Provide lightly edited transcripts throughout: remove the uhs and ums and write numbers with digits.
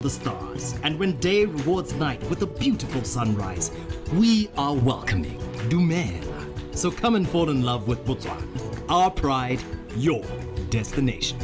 the stars, and when day rewards night with a beautiful sunrise, we are welcoming Dumela. So come and fall in love with Botswana, our pride, your destination.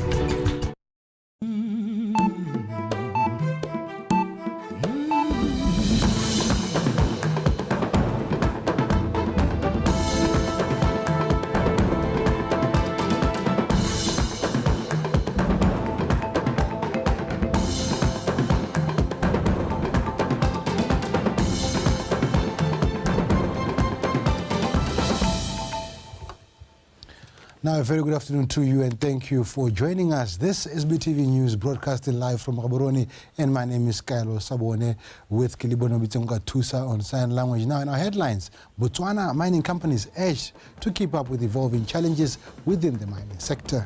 Now, a very good afternoon to you and thank you for joining us. This is BTV News broadcasting live from Gaborone, and my name is Kailo Sabone with Kilibono Bitonga Tusa on sign language. Now, in our headlines, Botswana mining companies urged to keep up with evolving challenges within the mining sector.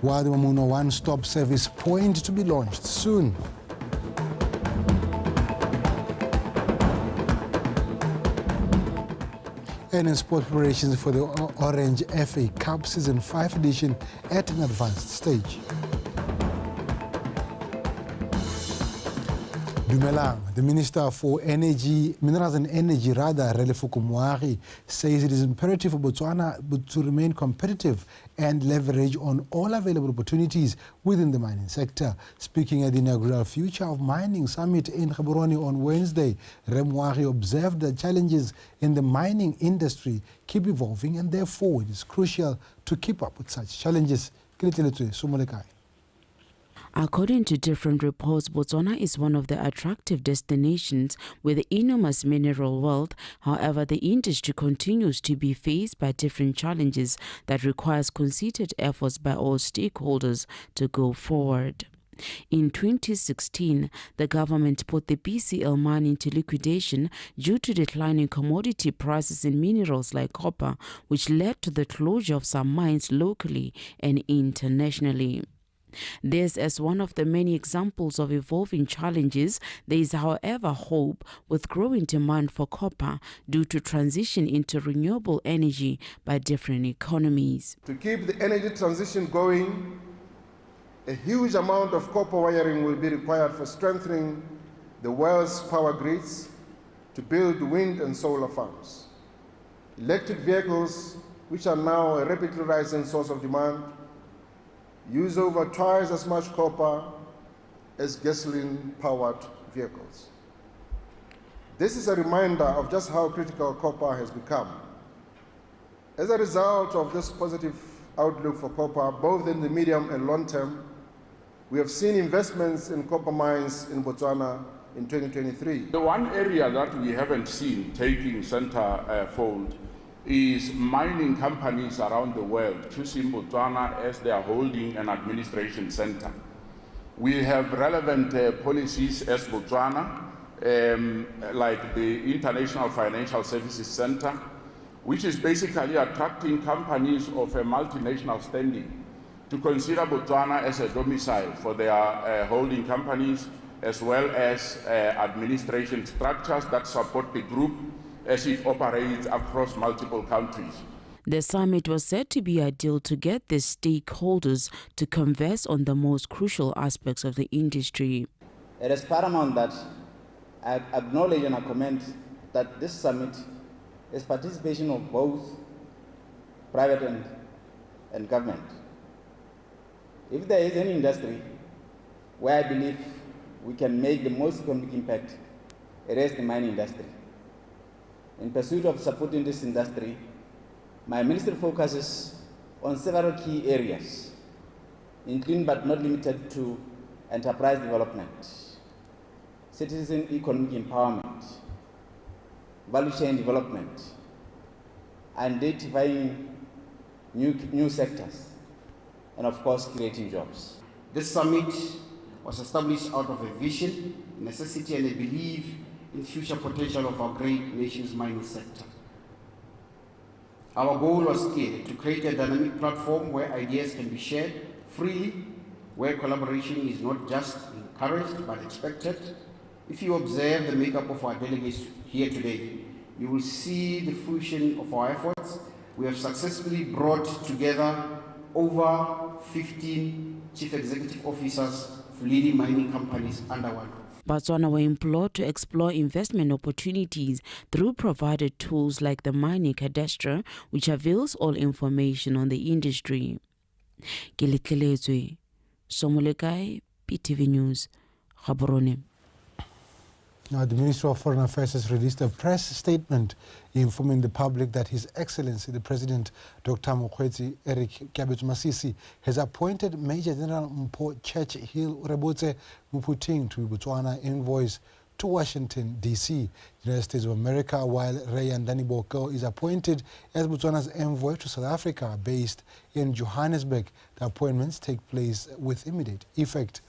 While the Mamuno one-stop service point to be launched soon. And in sport preparations for the Orange FA Cup Season 5 edition at an advanced stage. Dumela, the Minister for Minerals and Energy, Relefuku Moari, says it is imperative for Botswana to remain competitive and leverage on all available opportunities within the mining sector. Speaking at the inaugural Future of Mining Summit in Gaborone on Wednesday, Moari observed that challenges in the mining industry keep evolving, and therefore it is crucial to keep up with such challenges. According to different reports, Botswana is one of the attractive destinations with enormous mineral wealth. However, the industry continues to be faced by different challenges that requires concerted efforts by all stakeholders to go forward. In 2016, the government put the BCL mine into liquidation due to declining commodity prices in minerals like copper, which led to the closure of some mines locally and internationally. This as one of the many examples of evolving challenges. There is, however, hope with growing demand for copper due to transition into renewable energy by different economies. To keep the energy transition going, a huge amount of copper wiring will be required for strengthening the world's power grids to build wind and solar farms. Electric vehicles, which are now a rapidly rising source of demand, use over twice as much copper as gasoline-powered vehicles. This is a reminder of just how critical copper has become. As a result of this positive outlook for copper, both in the medium and long term, we have seen investments in copper mines in Botswana in 2023. The one area that we haven't seen taking center fold is mining companies around the world choosing Botswana as their holding and administration center. We have relevant policies as Botswana, like the International Financial Services Center, which is basically attracting companies of a multinational standing to consider Botswana as a domicile for their holding companies, as well as administration structures that support the group as it operates across multiple countries. The summit was said to be ideal to get the stakeholders to converse on the most crucial aspects of the industry. It is paramount that I acknowledge and I commend that this summit is participation of both private and government. If there is any industry where I believe we can make the most economic impact, it is the mining industry. In pursuit of supporting this industry, my ministry focuses on several key areas, including but not limited to enterprise development, citizen economic empowerment, value chain development, identifying new sectors, and of course creating jobs. This summit was established out of a vision, necessity, and a belief in future potential of our great nation's mining sector. Our goal was clear: to create a dynamic platform where ideas can be shared freely, where collaboration is not just encouraged but expected. If you observe the makeup of our delegates here today, you will see the fruition of our efforts. We have successfully brought together over 15 chief executive officers of leading mining companies under one roof. Botswana were implored to explore investment opportunities through provided tools like the mining cadastre, which avails all information on the industry. Kilikelezwe, Somolekai, PTV News, Gaborone. Now, the Ministry of Foreign Affairs has released a press statement informing the public that His Excellency, the President, Dr. Mokgweetsi Eric Kabetso Masisi, has appointed Major General Mpho Churchill Urebotse Muputing to be Botswana envoys to Washington, D.C., United States of America, while Rayan Daniboko is appointed as Botswana's envoy to South Africa, based in Johannesburg. The appointments take place with immediate effect.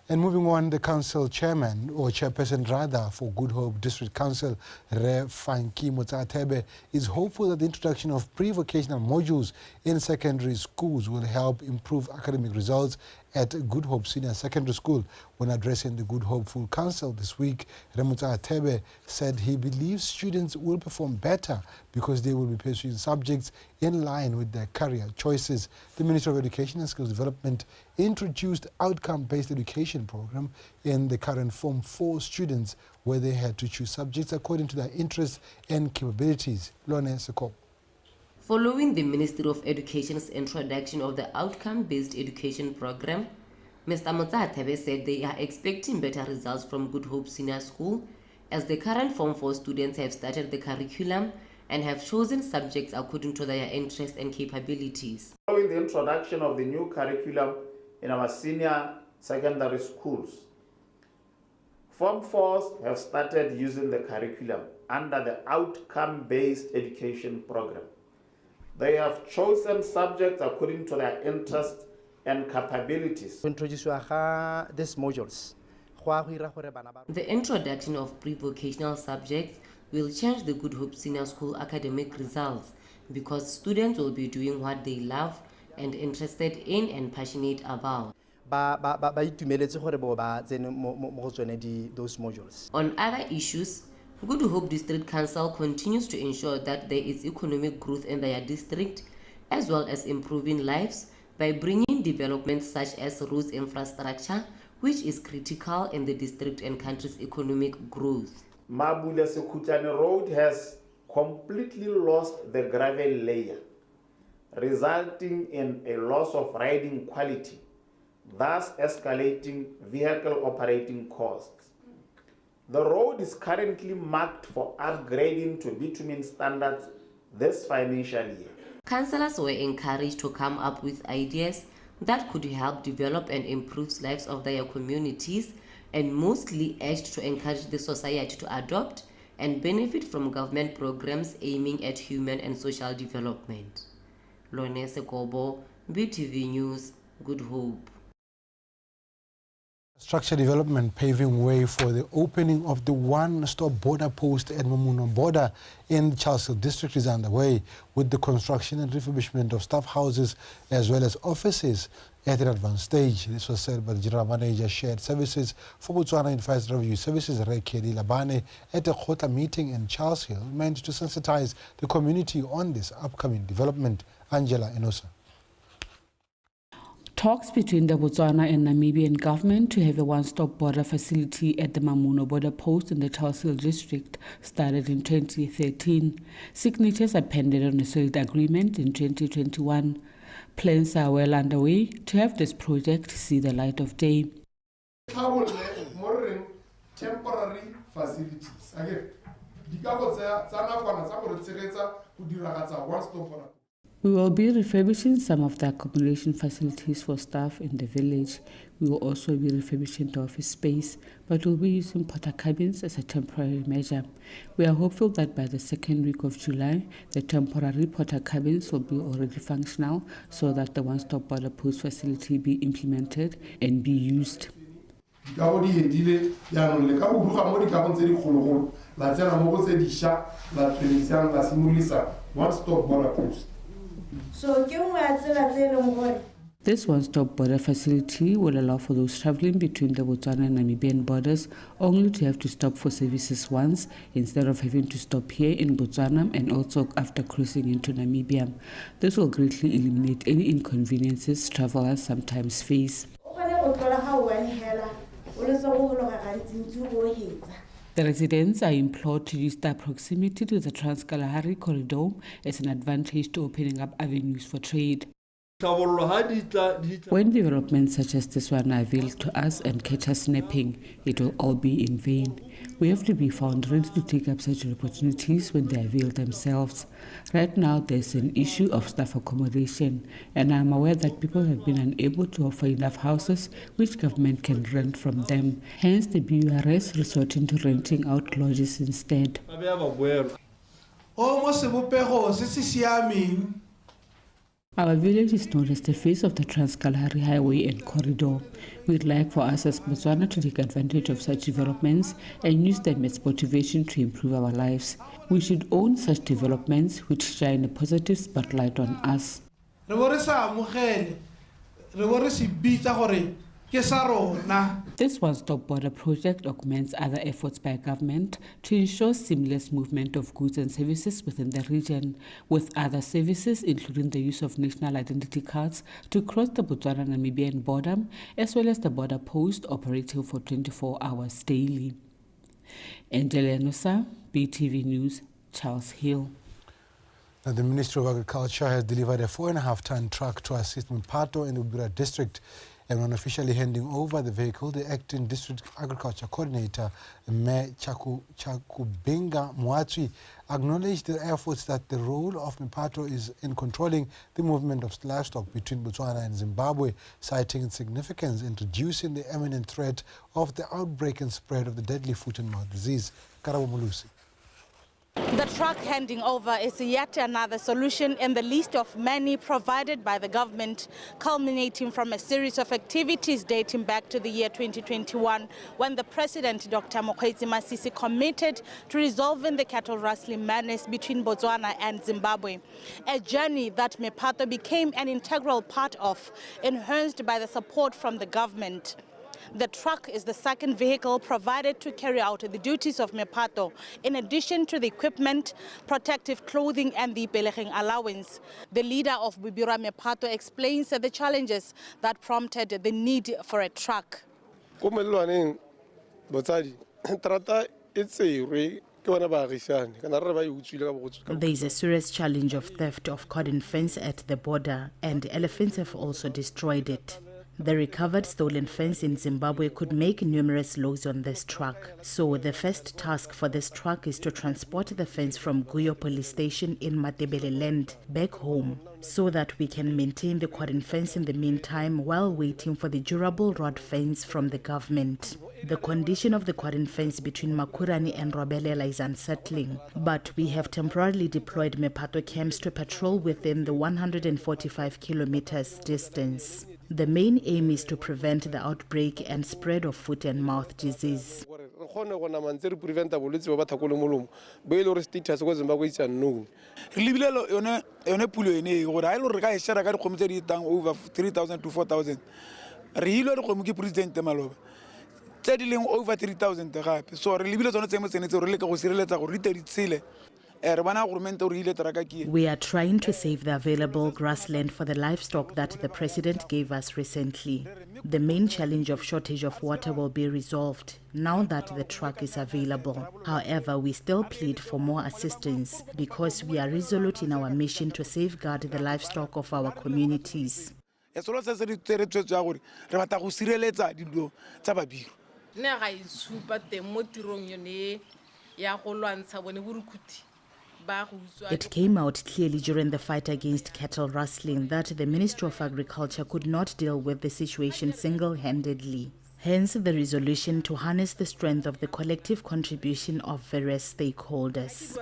And moving on, the council chairman, or chairperson rather, for Good Hope District Council, Re Fanki Motsatebe, is hopeful that the introduction of pre-vocational modules in secondary schools will help improve academic results at Good Hope Senior Secondary School. When addressing the Good Hope Full Council this week, Re Motsatebe said he believes students will perform better because they will be pursuing subjects in line with their career choices. The Ministry of Education and Skills Development introduced outcome-based education program in the current Form 4 students, where they had to choose subjects according to their interests and capabilities. Lone Seko. Following the Ministry of Education's introduction of the outcome-based education program, Mr. Motsatebe said they are expecting better results from Good Hope Senior School, as the current Form 4 students have started the curriculum and have chosen subjects according to their interests and capabilities. Following the introduction of the new curriculum in our senior secondary schools, Form 4s have started using the curriculum under the outcome-based education program. They have chosen subjects according to their interests and capabilities. These modules. The introduction of pre-vocational subjects will change the Good Hope Senior School academic results because students will be doing what they love and interested in and passionate about. Those modules. On other issues, Good Hope District Council continues to ensure that there is economic growth in their district, as well as improving lives by bringing developments such as roads infrastructure, which is critical in the district and country's economic growth. Mabule Sekutane Road has completely lost the gravel layer, resulting in a loss of riding quality, thus escalating vehicle operating costs. The road is currently marked for upgrading to bitumen standards this financial year. Councillors were encouraged to come up with ideas that could help develop and improve lives of their communities, and mostly urged to encourage the society to adopt and benefit from government programs aiming at human and social development. Lone Sekobo, BTV News, Good Hope. Structure development paving way for the opening of the one-stop border post at Mamuno border in the Charles Hill district is underway, with the construction and refurbishment of staff houses as well as offices at an advanced stage. This was said by the General Manager Shared Services for Botswana Unified Revenue Services, Rekedi Labane, at a Khota meeting in Charles Hill, meant to sensitize the community on this upcoming development. Angela Enosa. Talks between the Botswana and Namibian government to have a one-stop border facility at the Mamuno border post in the Charles Hill district started in 2013. Signatures are pending on a sealed agreement in 2021. Plans are well underway to have this project see the light of day. Temporary facilities. Again, we will be refurbishing some of the accommodation facilities for staff in the village. We will also be refurbishing the office space, but we'll be using porta cabins as a temporary measure. We are hopeful that by the second week of July, the temporary porta cabins will be already functional so that the one-stop border post facility be implemented and be used. One-stop border post. So This one-stop border facility will allow for those traveling between the Botswana and Namibian borders only to have to stop for services once instead of having to stop here in Botswana and also after crossing into Namibia. This will greatly eliminate any inconveniences travelers sometimes face. The residents are implored to use their proximity to the Trans-Kalahari corridor as an advantage to opening up avenues for trade. When developments such as this one are veiled to us and catch us napping, it will all be in vain. We have to be found ready to take up such opportunities when they avail themselves. Right now, there's an issue of staff accommodation, and I'm aware that people have been unable to offer enough houses which government can rent from them. Hence, the BURS resorting to renting out lodges instead. Our village is known as the face of the Trans-Kalahari Highway and corridor. We'd like for us as Botswana to take advantage of such developments and use them as motivation to improve our lives. We should own such developments which shine a positive spotlight on us. This one-stop border project augments other efforts by government to ensure seamless movement of goods and services within the region, with other services including the use of national identity cards to cross the Botswana-Namibian border, as well as the border post operating for 24 hours daily. Angela Nosa, BTV News, Charles Hill. Now, the Ministry of Agriculture has delivered a 4.5-ton truck to assist Mpato in the Ubira district. And when officially handing over the vehicle, the acting district agriculture coordinator, Mayor Chakubinga Mwatwi, acknowledged the efforts that the role of Mpato is in controlling the movement of livestock between Botswana and Zimbabwe, citing its significance in reducing the imminent threat of the outbreak and spread of the deadly foot and mouth disease. Karabo Mulusi. The truck handing over is yet another solution in the list of many provided by the government, culminating from a series of activities dating back to the year 2021, when the President, Dr. Mokgweetsi Masisi, committed to resolving the cattle rustling menace between Botswana and Zimbabwe, a journey that Mpato became an integral part of, enhanced by the support from the government. The truck is the second vehicle provided to carry out the duties of Mpato, in addition to the equipment, protective clothing and the Pelecheng allowance. The leader of Bibira Mpato explains the challenges that prompted the need for a truck. There is a serious challenge of theft of cordon fence at the border, and elephants have also destroyed it. The recovered stolen fence in Zimbabwe could make numerous loads on this truck. So the first task for this truck is to transport the fence from Guyo police station in Matebele land back home, so that we can maintain the cordon fence in the meantime while waiting for the durable rod fence from the government. The condition of the cordon fence between Makurani and Robelela is unsettling, but we have temporarily deployed Mpato camps to patrol within the 145 kilometers distance. The main aim is to prevent the outbreak and spread of foot and mouth disease. Over 3,000 to 4,000. Over 3,000. So we are trying to save the available grassland for the livestock that the President gave us recently. The main challenge of shortage of water will be resolved now that the truck is available. However, we still plead for more assistance because we are resolute in our mission to safeguard the livestock of our communities. It came out clearly during the fight against cattle rustling that the Ministry of Agriculture could not deal with the situation single-handedly. Hence the resolution to harness the strength of the collective contribution of various stakeholders.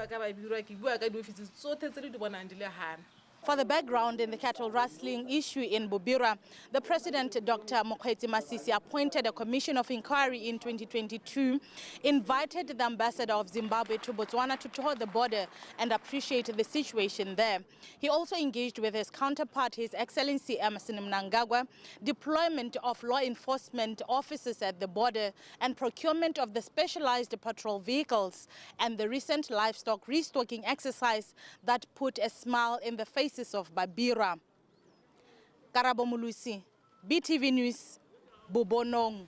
For the background in the cattle rustling issue in Bubira, the President, Dr. Mokgweetsi Masisi, appointed a commission of inquiry in 2022, invited the ambassador of Zimbabwe to Botswana to tour the border and appreciate the situation there. He also engaged with his counterpart, His Excellency Emmerson Mnangagwa, deployment of law enforcement officers at the border and procurement of the specialized patrol vehicles, and the recent livestock restocking exercise that put a smile in the faces of Babira. Karabo Mulusi, BTV News, Bubonong.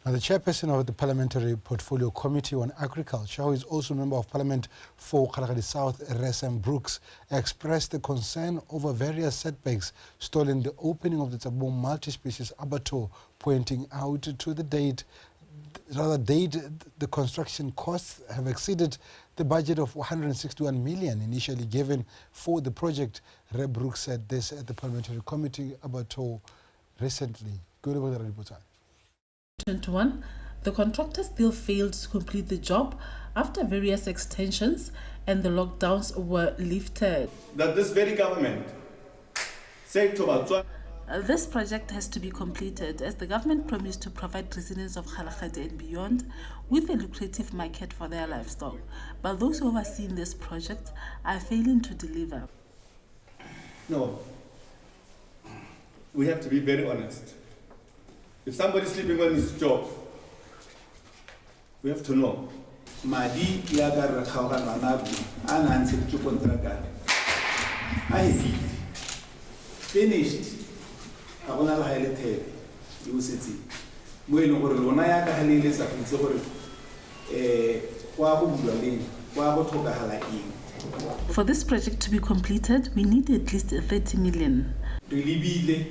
Now, the chairperson of the Parliamentary Portfolio Committee on Agriculture, who is also a member of Parliament for Kalahari South, Resem Brooks, expressed the concern over various setbacks stalling the opening of the Tsabong multi-species abattoir, pointing out to the the construction costs have exceeded the budget of 161 million initially given for the project. Reb Brooks said this at the Parliamentary Committee Abattoir recently. Good about the report. 21, the contractor still failed to complete the job after various extensions and the lockdowns were lifted. That this very government said to Botswana, this project has to be completed as the government promised to provide residents of Kgalagadi and beyond with a lucrative market for their livestock. But those who overseen this project are failing to deliver. No, we have to be very honest. If somebody is sleeping on his job, we have to know. Madi yaga rakhawa manabu anansi chukontraga. I finished. Abona la hele the you see mo e gore lona ya ka halile sa fitse gore kwa go bua le kwa go tlhokagala eng. For this project to be completed, we need at least 30 million. Re libile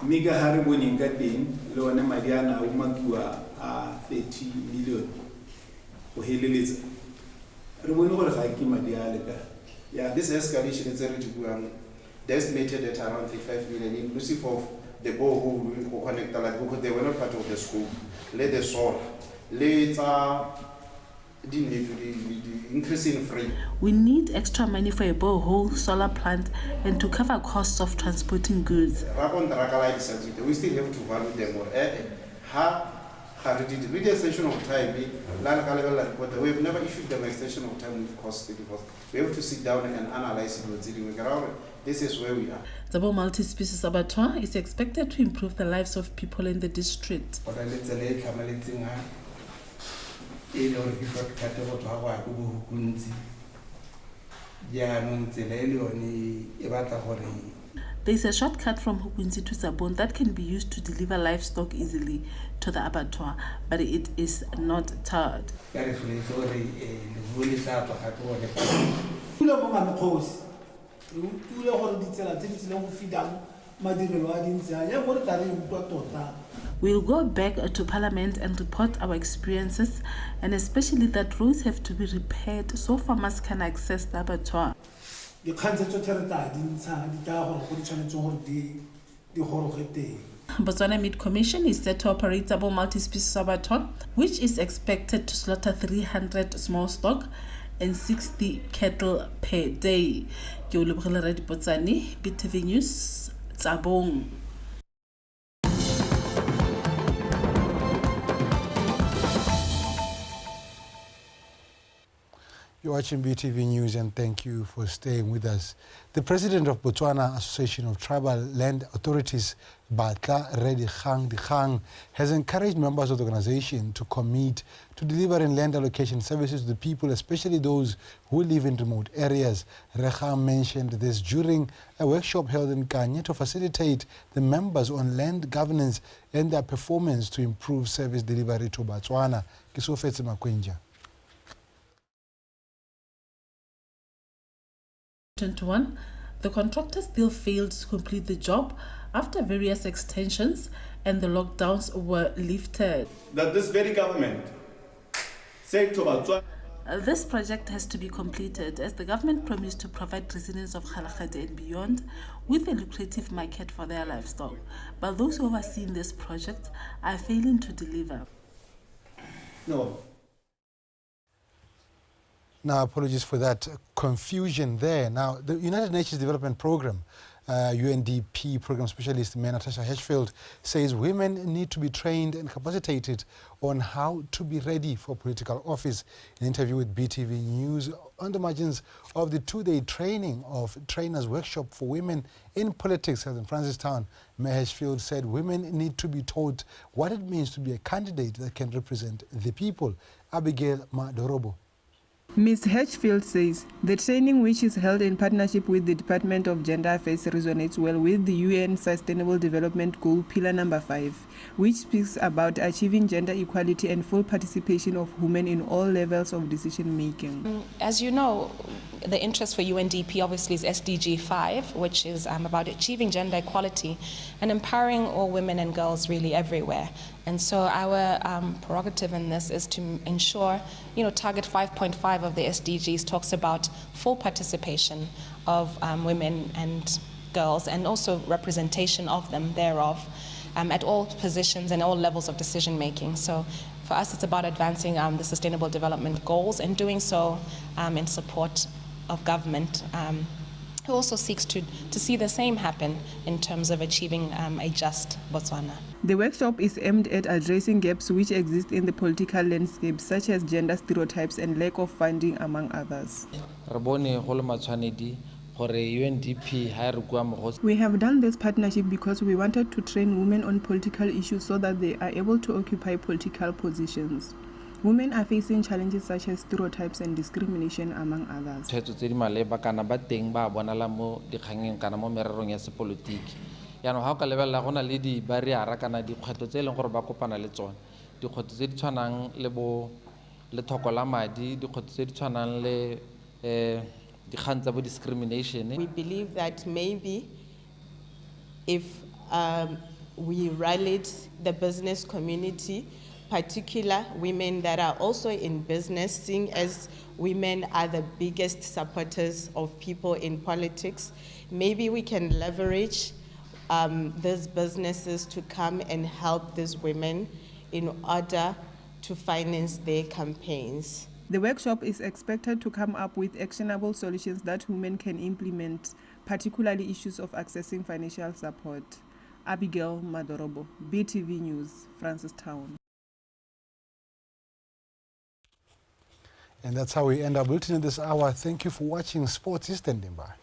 mega hare boneng ka teng le one madi ana o makiwa a 30 million go heleletsa re bone gore ga ke madi a le ka. Yeah, this escalation is already estimated at around 35 million, inclusive of the borehole who connect the line, because they were not part of the scope. Let the soil, later, the increase in free. We need extra money for a borehole, solar plant, and to cover costs of transporting goods. We still have to value them more. With the extension of time, we have never issued them extension of time with cost because we have to sit down and analyze it. This is where we are. Tsabong multi-species abattoir is expected to improve the lives of people in the district. There is a shortcut from Hukunzi to Tsabong that can be used to deliver livestock easily to the abattoir, but it is not tarred. We'll go back to Parliament and report our experiences, and especially that roads have to be repaired so farmers can access the abattoir. Botswana Meat Commission is set to operate Tsabong multi-species abattoir, which is expected to slaughter 300 small stock and 60 cattle per day. BTV News, Tsabong. You're watching BTV News and thank you for staying with us. The president of Botswana Association of Tribal Land Authorities, Batla Redi Khang, has encouraged members of the organization to commit to delivering land allocation services to the people, especially those who live in remote areas. Rekhang mentioned this during a workshop held in Kanye to facilitate the members on land governance and their performance to improve service delivery to Botswana. Kisofetse Makwenja. 21, the contractor still failed to complete the job after various extensions and the lockdowns were lifted. That this very government said to Botswana, this project has to be completed as the government promised to provide residents of Kgalagadi and beyond with a lucrative market for their livestock. But those who overseen this project are failing to deliver. No. Now, apologies for that confusion there. Now, the United Nations Development Programme, UNDP Program Specialist Natasha Hedgefield says women need to be trained and capacitated on how to be ready for political office. In an interview with BTV News on the margins of the two-day training of trainers workshop for women in politics held in Francistown, Mayor Hedgefield said women need to be taught what it means to be a candidate that can represent the people. Abigail Madorobo. Ms. Hedgefield says the training, which is held in partnership with the Department of Gender Affairs, resonates well with the UN Sustainable Development Goal Pillar number 5, which speaks about achieving gender equality and full participation of women in all levels of decision making. As you know, the interest for UNDP obviously is SDG 5, which is about achieving gender equality and empowering all women and girls really everywhere. And so our prerogative in this is to ensure, target 5.5 of the SDGs talks about full participation of women and girls and also representation of them thereof at all positions and all levels of decision making. So for us, it's about advancing the Sustainable Development Goals and doing so in support of government who also seeks to see the same happen in terms of achieving a just Botswana. The workshop is aimed at addressing gaps which exist in the political landscape, such as gender stereotypes and lack of funding, among others. We have done this partnership because we wanted to train women on political issues so that they are able to occupy political positions. Women are facing challenges such as stereotypes and discrimination, among others. Yaanong ha o ka lebelela go na le di-barriera kana dikgwetlho tse e leng gore ba kopana le tsone, dikgwetlho tse di tshwanang le lethoko la madi, dikgwetlho tse di tshwanang le dikgang tsa bo discrimination. We believe that maybe if we rallied the business community, particular women that are also in business, seeing as women are the biggest supporters of people in politics, maybe we can leverage these businesses to come and help these women in order to finance their campaigns. The workshop is expected to come up with actionable solutions that women can implement, particularly issues of accessing financial support. Abigail Madorobo, BTV News, Francistown. And that's how we end our bulletin this hour. Thank you for watching. Sports is standing by.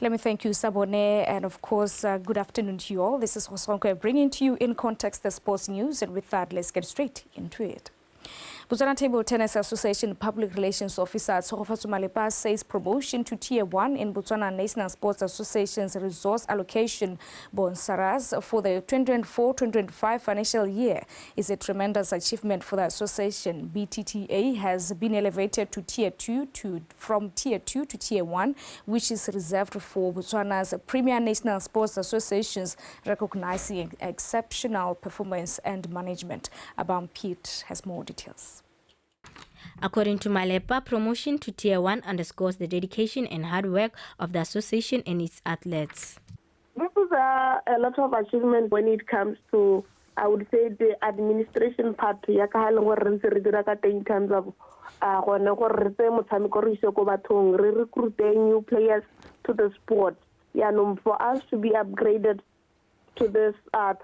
Let me thank you, Sabone, and of course, good afternoon to you all. This is Hosonko bringing to you in context the sports news, and with that, let's get straight into it. Botswana Table Tennis Association Public Relations Officer Tshogofatso Malepa says promotion to Tier 1 in Botswana National Sports Association's resource allocation bonsaras for the 2024-2025 financial year is a tremendous achievement for the association. BTTA has been elevated to Tier 2 from Tier 2 to Tier 1, which is reserved for Botswana's premier national sports associations, recognizing exceptional performance and management. Abam Pete has more details. According to Malepa, promotion to Tier 1 underscores the dedication and hard work of the association and its athletes. This is a lot of achievement when it comes to, I would say, the administration part. In terms of recruiting new players to the sport. For us to be upgraded to this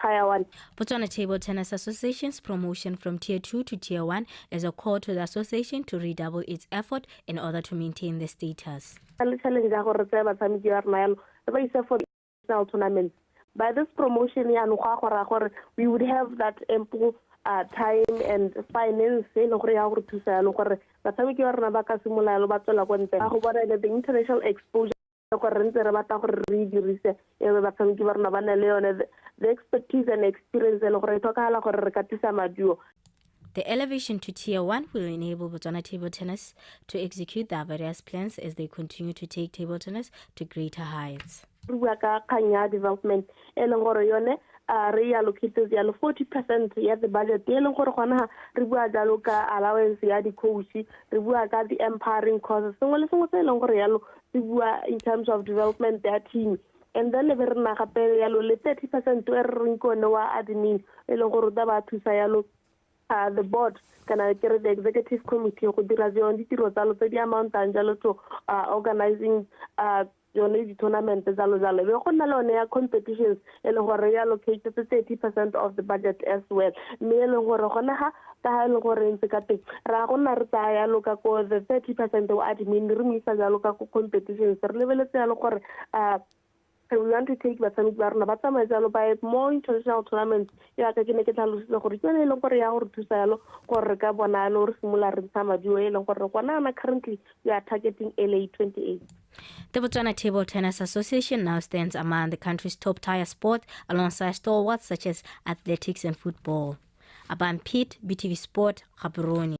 Tier 1. Botswana Table Tennis Association's promotion from Tier 2 to Tier 1 is a call to the association to redouble its effort in order to maintain the status. For tournaments. By this promotion, we would have that ample time and finance the international exposure. The expertise and experience. The elevation to Tier 1 will enable Botswana Table Tennis to execute their various plans as they continue to take table tennis to greater heights. re bua ka kgang ya development e leng gore yone re allocated yalo 40% ya the budget e leng gore gona re bua jalo ka allowance ya di-coach re bua ka the empowering courses sengwe le sengwe se e leng gore yalo re bua in terms of development ya team. And then le be re na gape yalo le 30% e re reng kone wa admin e leng gore da ba thusa yalo the board kana kere the executive committee go dira yone ditiro tsa lo tse di amountang jalo to organizing yone di-tournament jalo jalo be go nna le one ya competitions e leng gore re allocated 30% of the budget as well mme e leng gore gona ga ka e leng gore ntse ka teng ra gona re tsaya yalo ka ko the 30% o admin re mo isa jalo ka ko competitions re lebeletse yalo gore we want to take batshameki ba rona ba tsamaye jalo by more international tournaments ya ka ke ne ke tlhalositse gore ke yone e leng gore ya gore thusa yalo gore re ka bona yalo re simolola re ntsha madio e leng gore gona currently we are targeting LA 28. The Botswana Table Tennis Association now stands among the country's top tier sport alongside stalwarts such as athletics and football. Aban Pete, BTV Sport, Gaborone.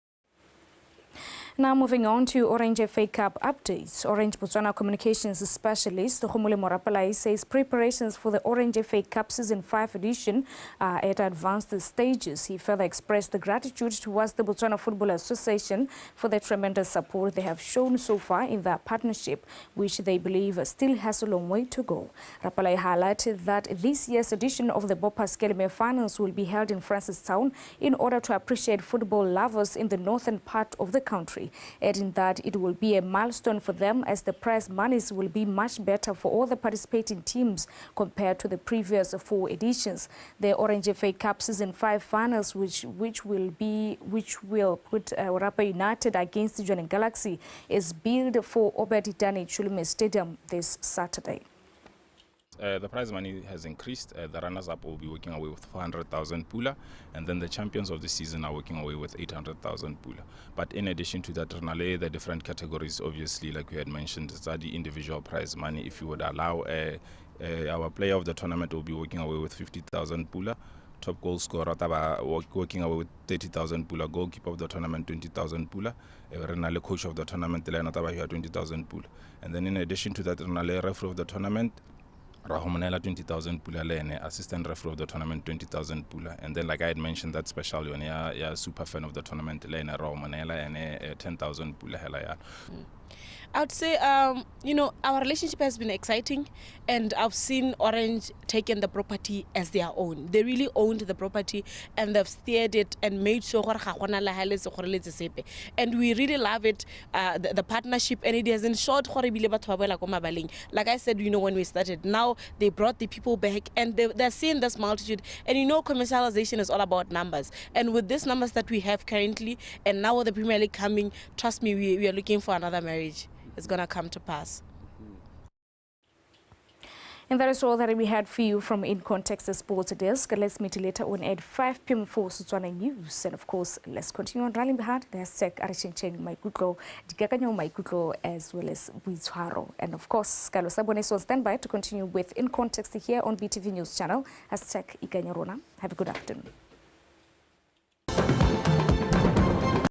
Now moving on to Orange FA Cup updates. Orange Botswana Communications Specialist Khumule Morapalai says preparations for the Orange FA Cup Season 5 edition are at advanced stages. He further expressed the gratitude towards the Botswana Football Association for the tremendous support they have shown so far in their partnership, which they believe still has a long way to go. Rapalai highlighted that this year's edition of the Bopas Kelme Finals will be held in Francistown in order to appreciate football lovers in the northern part of the country, adding that it will be a milestone for them as the prize monies will be much better for all the participating teams compared to the previous 4 editions. The Orange FA Cup Season 5 finals, which will put Rapa United against Johannesburg Galaxy, is billed for Obed Dani Chulume Stadium this Saturday. The prize money has increased. The runners-up will be walking away with 400,000 pula, and then the champions of the season are walking away with 800,000 pula. But in addition to that, the different categories, obviously, like we had mentioned, are the individual prize money. If you would allow, our player of the tournament will be walking away with 50,000 pula. Top goal scorer walking away with 30,000 pula. Goalkeeper of the tournament 20,000 pula. Coach of the tournament 20,000 pula. And then in addition to that, referee of the tournament 20,000 pula, assistant referee of the tournament 20,000 pula, and then like I had mentioned, that special one, super fan of the tournament, and 10,000 pula. I would say, our relationship has been exciting, and I've seen Orange taking the property as their own. They really owned the property, and they've steered it and made sure. And we really love it, the partnership, and it has ensured. Like I said, when we started, now they brought the people back, and they're seeing this multitude. And commercialization is all about numbers. And with these numbers that we have currently, and now with the Premier League coming, trust me, we are looking for another marriage. It's going to come to pass. And that is all that we had for you from In Context, the Sports Desk. Let's meet later on at 5 p.m. for Botswana News. And of course, let's continue on rallying behind the hashtag Arichencheng Maikutlo, Dikakanyo Maikutlo, as well as Buitwaro. And of course, Carlos Abones on standby to continue with In Context here on BTV News channel. Hashtag Ikanyorona. Have a good afternoon.